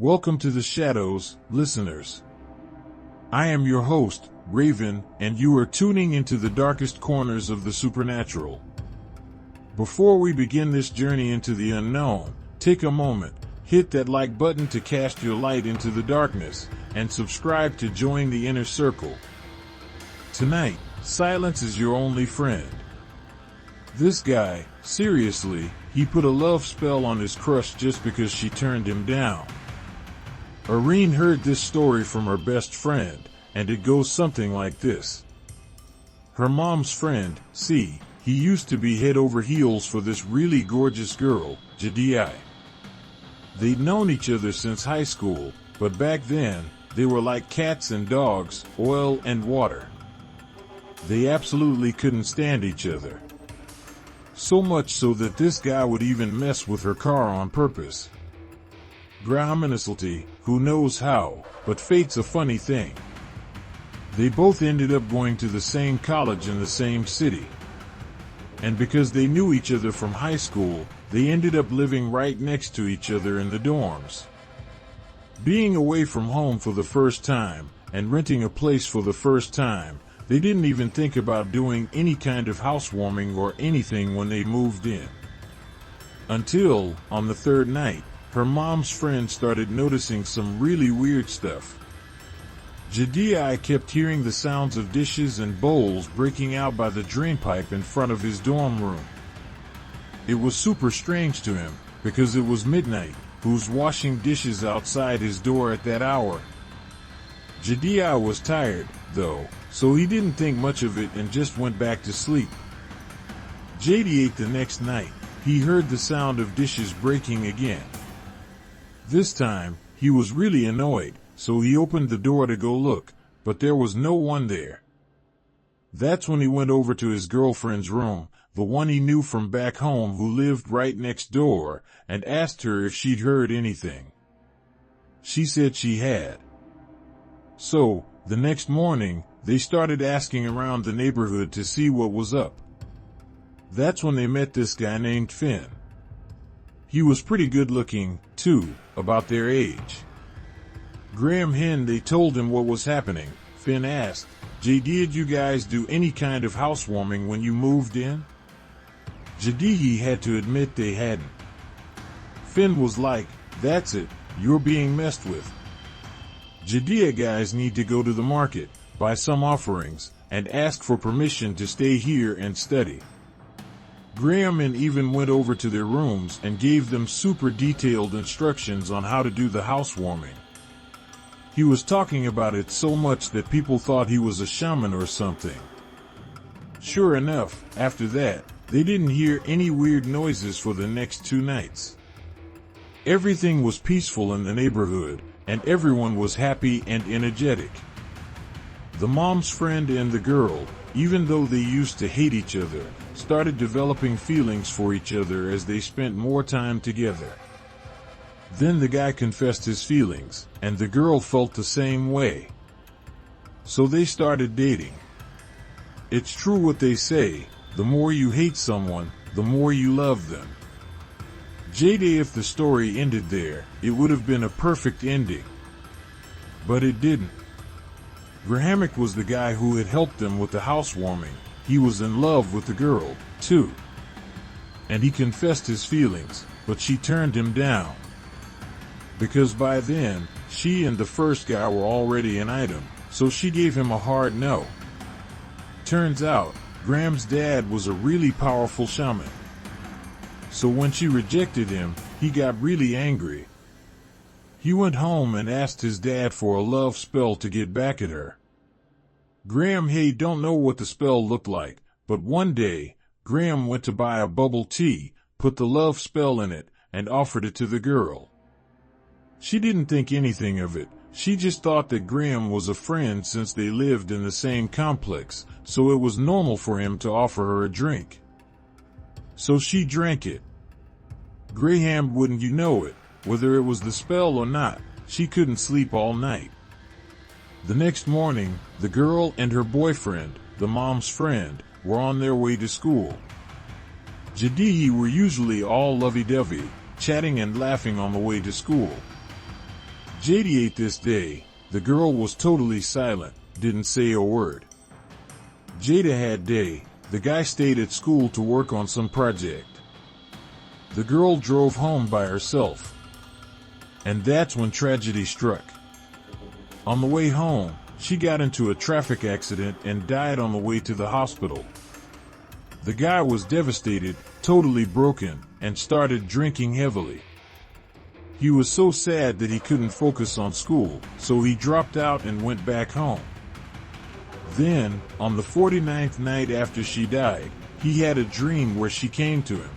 Welcome to the Shadows, listeners. I am your host, Raven, and you are tuning into the darkest corners of the supernatural. Before we begin this journey into the unknown, take a moment, hit that like button to cast your light into the darkness, and subscribe to join the inner circle. Tonight, silence is your only friend. This guy, seriously, he put a love spell on his crush just because she turned him down. Irene heard this story from her best friend, and it goes something like this. Her mom's friend, C, he used to be head over heels for this really gorgeous girl, Jedi. They'd known each other since high school, but back then, they were like cats and dogs, oil and water. They absolutely couldn't stand each other. So much so that this guy would even mess with her car on purpose. Grahamenessalty, who knows how, but fate's a funny thing. They both ended up going to the same college in the same city. And because they knew each other from high school, they ended up living right next to each other in the dorms. Being away from home for the first time, and renting a place for the first time, they didn't even think about doing any kind of housewarming or anything when they moved in. Until, on the third night, her mom's friend started noticing some really weird stuff. Jedi kept hearing the sounds of dishes and bowls breaking out by the drainpipe in front of his dorm room. It was super strange to him, because it was midnight, who's washing dishes outside his door at that hour? Jedi was tired, though, so he didn't think much of it and just went back to sleep. JD the next night, he heard the sound of dishes breaking again. This time, he was really annoyed, so he opened the door to go look, but there was no one there. That's when he went over to his girlfriend's room, the one he knew from back home who lived right next door, and asked her if she'd heard anything. She said she had. So, the next morning, they started asking around the neighborhood to see what was up. That's when they met this guy named Finn. He was pretty good looking, too, about their age. Graham they told him what was happening. Finn asked, did you guys do any kind of housewarming when you moved in? Jadihi had to admit they hadn't. Finn was like, that's it, you're being messed with. Jadiah guys need to go to the market, buy some offerings, and ask for permission to stay here and study. Graham even went over to their rooms and gave them super detailed instructions on how to do the housewarming. He was talking about it so much that people thought he was a shaman or something. Sure enough, after that, they didn't hear any weird noises for the next 2 nights. Everything was peaceful in the neighborhood, and everyone was happy and energetic. The mom's friend and the girl, even though they used to hate each other, started developing feelings for each other as they spent more time together. Then the guy confessed his feelings, and the girl felt the same way. So they started dating. It's true what they say, the more you hate someone, the more you love them. JD, if the story ended there, it would have been a perfect ending. But it didn't. Grahamick was the guy who had helped them with the housewarming. He was in love with the girl, too. And he confessed his feelings, but she turned him down. Because by then, she and the first guy were already an item, so she gave him a hard no. Turns out, Graham's dad was a really powerful shaman. So when she rejected him, he got really angry. He went home and asked his dad for a love spell to get back at her. Graham don't know what the spell looked like, but one day, Graham went to buy a bubble tea, put the love spell in it, and offered it to the girl. She didn't think anything of it. She just thought that Graham was a friend since they lived in the same complex, so it was normal for him to offer her a drink. So she drank it. Graham wouldn't know it, whether it was the spell or not, she couldn't sleep all night. The next morning, the girl and her boyfriend, the mom's friend, were on their way to school. Jadihi were usually all lovey-dovey, chatting and laughing on the way to school. JD ate this day. The girl was totally silent, didn't say a word. Jada had day. The guy stayed at school to work on some project. The girl drove home by herself. And that's when tragedy struck. On the way home, she got into a traffic accident and died on the way to the hospital. The guy was devastated, totally broken, and started drinking heavily. He was so sad that he couldn't focus on school, so he dropped out and went back home. Then, on the 49th night after she died, he had a dream where she came to him.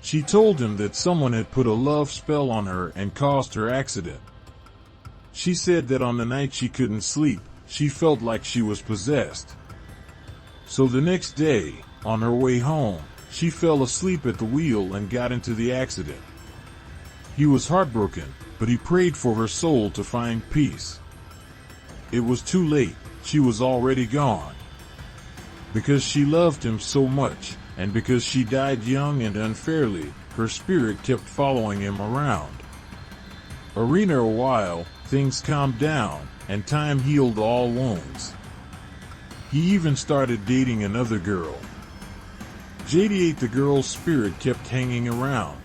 She told him that someone had put a love spell on her and caused her accident. She said that on the night she couldn't sleep, she felt like she was possessed. So the next day, on her way home, she fell asleep at the wheel and got into the accident. He was heartbroken, but he prayed for her soul to find peace. It was too late, she was already gone. Because she loved him so much, and because she died young and unfairly, her spirit kept following him around. In a while, things calmed down, and time healed all wounds. He even started dating another girl. JD, the girl's spirit kept hanging around.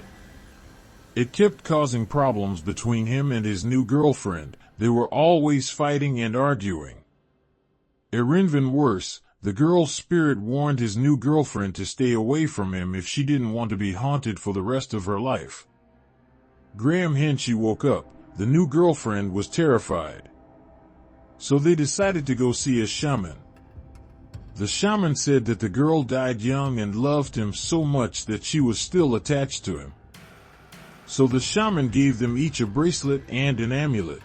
It kept causing problems between him and his new girlfriend. They were always fighting and arguing. Even worse, the girl's spirit warned his new girlfriend to stay away from him if she didn't want to be haunted for the rest of her life. When she woke up, the new girlfriend was terrified. So they decided to go see a shaman. The shaman said that the girl died young and loved him so much that she was still attached to him. So the shaman gave them each a bracelet and an amulet.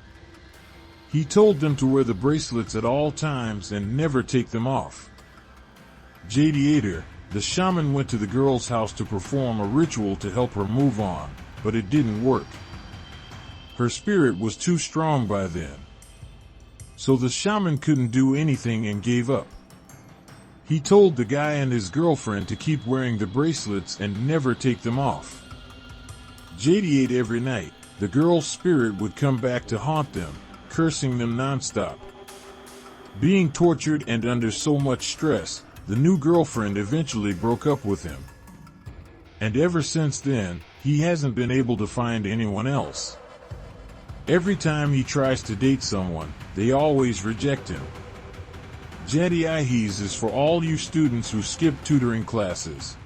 He told them to wear the bracelets at all times and never take them off. JD, the shaman, went to the girl's house to perform a ritual to help her move on, but it didn't work. Her spirit was too strong by then. So the shaman couldn't do anything and gave up. He told the guy and his girlfriend to keep wearing the bracelets and never take them off. JD, every night, the girl's spirit would come back to haunt them, cursing them nonstop. Being tortured and under so much stress, the new girlfriend eventually broke up with him. And ever since then, he hasn't been able to find anyone else. Every time he tries to date someone, they always reject him. JDIs is for all you students who skip tutoring classes.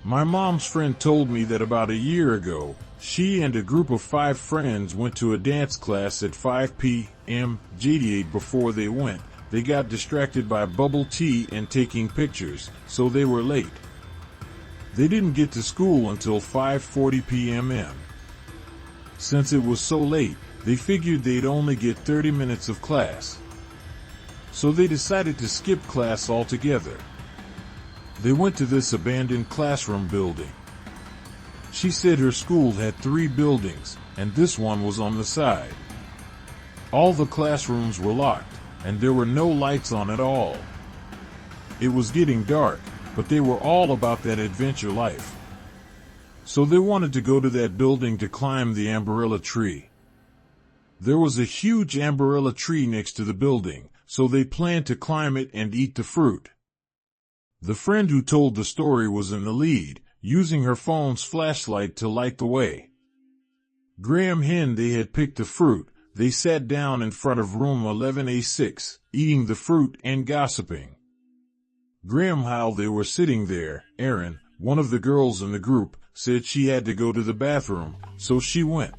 My mom's friend told me that about a year ago, she and a group of 5 friends went to a dance class at 5 p.m. JD, before they went, they got distracted by bubble tea and taking pictures, so they were late. They didn't get to school until 5:40 p.m. Since it was so late, they figured they'd only get 30 minutes of class. So they decided to skip class altogether. They went to this abandoned classroom building. She said her school had 3 buildings, and this one was on the side. All the classrooms were locked, and there were no lights on at all. It was getting dark, but they were all about that adventure life. So they wanted to go to that building to climb the umbrella tree. There was a huge umbrella tree next to the building, so they planned to climb it and eat the fruit. The friend who told the story was in the lead, using her phone's flashlight to light the way. They had picked the fruit. They sat down in front of room 11A6, eating the fruit and gossiping. While they were sitting there, Erin, one of the girls in the group, said she had to go to the bathroom, so she went.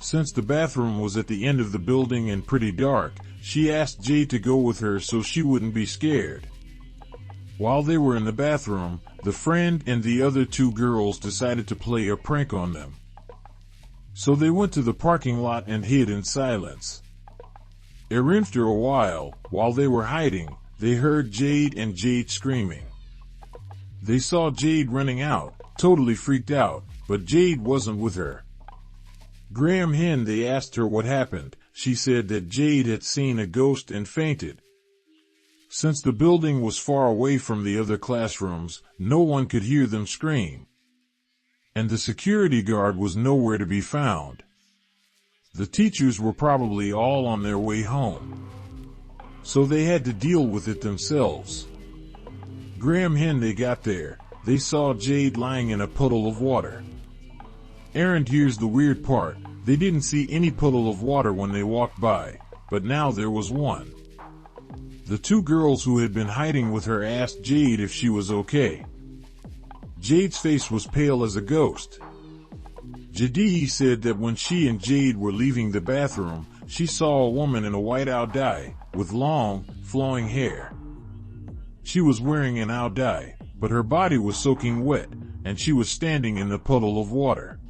Since the bathroom was at the end of the building and pretty dark, she asked Jay to go with her so she wouldn't be scared. While they were in the bathroom, the friend and the other 2 girls decided to play a prank on them. So they went to the parking lot and hid in silence. After a while they were hiding, they heard Jade screaming. They saw Jade running out, totally freaked out, but Jade wasn't with her. They asked her what happened. She said that Jade had seen a ghost and fainted. Since the building was far away from the other classrooms, no one could hear them scream. And the security guard was nowhere to be found. The teachers were probably all on their way home, so they had to deal with it themselves. Graham, when they got there, they saw Jade lying in a puddle of water. And here's the weird part, they didn't see any puddle of water when they walked by, but now there was one. The two girls who had been hiding with her asked Jade if she was okay. Jade's face was pale as a ghost. Jade said that when she and Jade were leaving the bathroom, she saw a woman in a white ao-dai, with long, flowing hair. She was wearing an ao-dai, but her body was soaking wet, and she was standing in the puddle of water.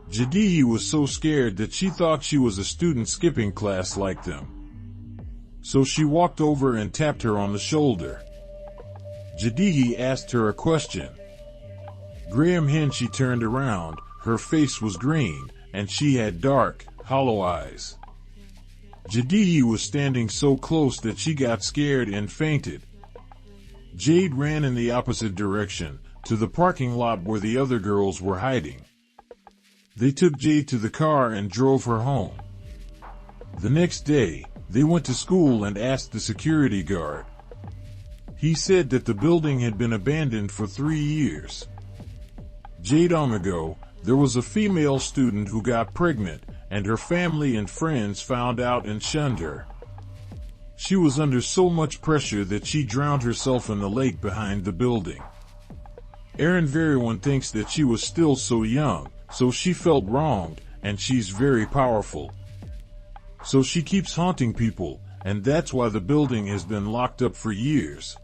Jade was so scared that she thought she was a student skipping class like them. So she walked over and tapped her on the shoulder. Jade asked her a question. Graham, when she turned around, her face was green, and she had dark, hollow eyes. Jade was standing so close that she got scared and fainted. Jade ran in the opposite direction, to the parking lot where the other girls were hiding. They took Jade to the car and drove her home. The next day, they went to school and asked the security guard. He said that the building had been abandoned for 3 years. Jade ago, there was a female student who got pregnant, and her family and friends found out and shunned her. She was under so much pressure that she drowned herself in the lake behind the building. Everyone thinks that she was still so young, so she felt wronged, and she's very powerful. So she keeps haunting people, and that's why the building has been locked up for years.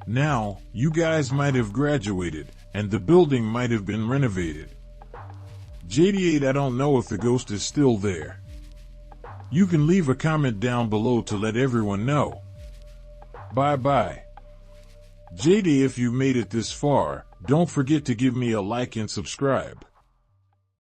Now, you guys might have graduated, and the building might have been renovated. JD8, I don't know if the ghost is still there. You can leave a comment down below to let everyone know. Bye bye. JD, if you made it this far, don't forget to give me a like and subscribe.